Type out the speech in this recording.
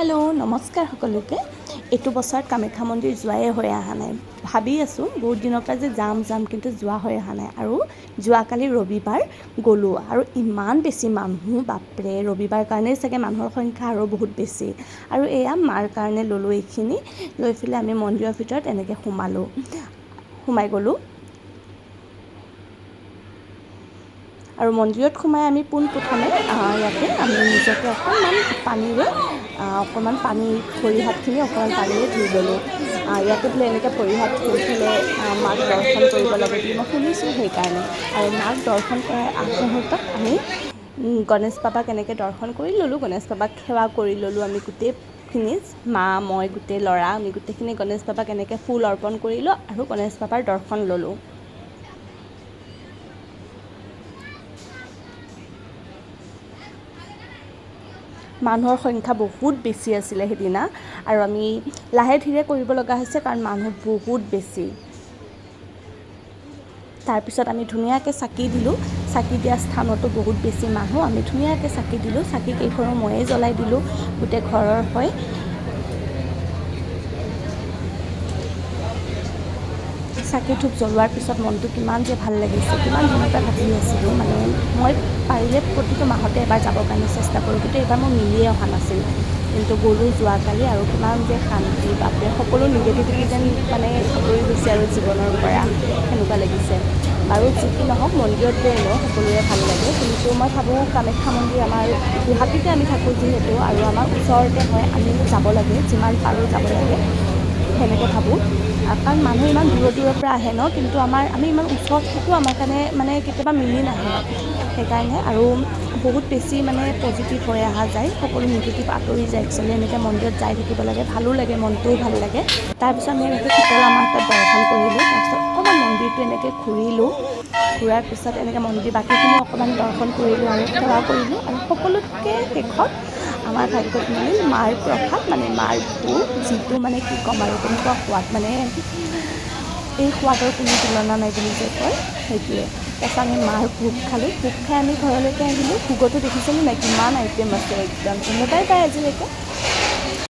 Hello' নমস্কাৰ সকলোকে। এইটো বছৰত কামাখ্যা মন্দিৰ যোৱাই হৈ অহা নাই। ভাবি আছোঁ বহুত দিনৰ পৰা যে যাম কিন্তু যোৱা হৈ অহা নাই। আৰু যোৱাকালি ৰবিবাৰ গ'লোঁ আৰু ইমান বেছি মানুহ, বাপৰে, ৰবিবাৰ কাৰণেই চাগে মানুহৰ সংখ্যা আৰু বহুত বেছি। আৰু এয়া মাৰ কাৰণে ল'লোঁ এইখিনি, লৈ পেলাই আমি মন্দিৰৰ ভিতৰত এনেকৈ সোমাই গ'লোঁ। আৰু মন্দিৰত সোমাই আমি পোনপ্ৰথমে ইয়াতে আমি নিজকে অকণমান পানী ভৰি হাতখিনি অকণমান পানীৰে ধুই ল'লোঁ। ইয়াতে বোলে এনেকৈ ভৰি হাত ধুই পেলাই মাক দৰ্শন কৰিব লাগে বুলি মই শুনিছোঁ, সেইকাৰণে। আৰু মাক দৰ্শন কৰাৰ আগমুহূৰ্তত আমি গণেশ বাবাক এনেকৈ দৰ্শন কৰি ল'লোঁ। গণেশ বাবাক সেৱা কৰি ল'লোঁ আমি গোটেইখিনি, মা, মই, গোটেই ল'ৰা, আমি গোটেইখিনি গণেশ বাবাক এনেকৈ ফুল অৰ্পণ কৰিলোঁ আৰু গণেশ বাবাৰ দৰ্শন ল'লোঁ। মানুহৰ সংখ্যা বহুত বেছি আছিলে সেইদিনা, আৰু আমি লাহে ধীৰে কৰিব লগা হৈছে কাৰণ মানুহ বহুত বেছি। তাৰপিছত আমি ধুনীয়াকৈ চাকি দিলোঁ। চাকি দিয়া স্থানতো বহুত বেছি মানুহ, আমি ধুনীয়াকৈ চাকি দিলোঁ। চাকি কেইঘৰো ময়ে জ্বলাই দিলোঁ গোটেই ঘৰৰ হৈ। চাকি ধূপ জ্বলোৱাৰ পিছত মনটো কিমান যে ভাল লাগিছে, কিমান দিনৰ পৰা ভাবি আছিলোঁ। মানে মই পাৰিলে প্ৰতিটো মাহতে এবাৰ যাবৰ কাৰণে চেষ্টা কৰোঁ, কিন্তু এইবাৰ মোৰ মিলিয়ে অহা নাছিল। কিন্তু গ'লোঁ যোৱাকালি, আৰু কিমান যে শান্তি, বাপৰে, সকলো নিগেটিভিটি যেন মানে আঁতৰি গৈছে আৰু জীৱনৰ পৰা, সেনেকুৱা লাগিছে। বাৰু যি কি নহওক, মন্দিৰত গৈ এনেও সকলোৰে ভাল লাগে, কিন্তু মই ভাবোঁ কামাখ্যা মন্দিৰ আমাৰ গুৱাহাটীতে আমি থাকোঁ যিহেতু, আৰু আমাৰ ওচৰতে হয়, আমি যাব লাগে, যিমান পাৰোঁ যাব লাগে, সেনেকৈ ভাবোঁ। কাৰণ মানুহ ইমান দূৰৰ পৰা আহে ন, কিন্তু আমি ইমান ওচৰত থাকোঁ, আমাৰ কাৰণে মানে কেতিয়াবা মিলি নাহে। সেইকাৰণে আৰু বহুত বেছি মানে পজিটিভ হৈ অহা যায়, সকলো নিগেটিভ আঁতৰি যায় একচুৱেলি। এনেকৈ মন্দিৰত যাই থাকিব লাগে, ভালো লাগে, মনটোও ভাল লাগে। তাৰপিছত আমি এনেকৈ শীতলা মাৰ তাত দৰ্শন কৰিলোঁ। তাৰপিছত অকণমান মন্দিৰটো এনেকৈ ঘূৰিলোঁ। ঘূৰাৰ পিছত এনেকৈ মন্দিৰ বাকীখিনিও অকণমান দৰ্শন কৰিলোঁ আৰু সেৱা কৰিলোঁ। আৰু সকলোতকৈ শেষত আমাৰ ভাগ্যত মিলিল মাৰ প্ৰসাদ, মানে মাৰ ভোগ, যিটো মানে কি ক'ম আৰু, কেনেকুৱা সোৱাদ, মানে এই সোৱাদৰ কোনো তুলনা নাই বুলি যে কয়, সেইটোৱে। তাৰপিছত আমি মাৰ ভোগ খালোঁ। ভোগ খাই আমি ঘৰলৈকে আহিলোঁ। ভোগতো দেখিছেনে নাই কিমান আইটেম আছে, একদম কেনেকুৱাই পায় আজিলৈকে।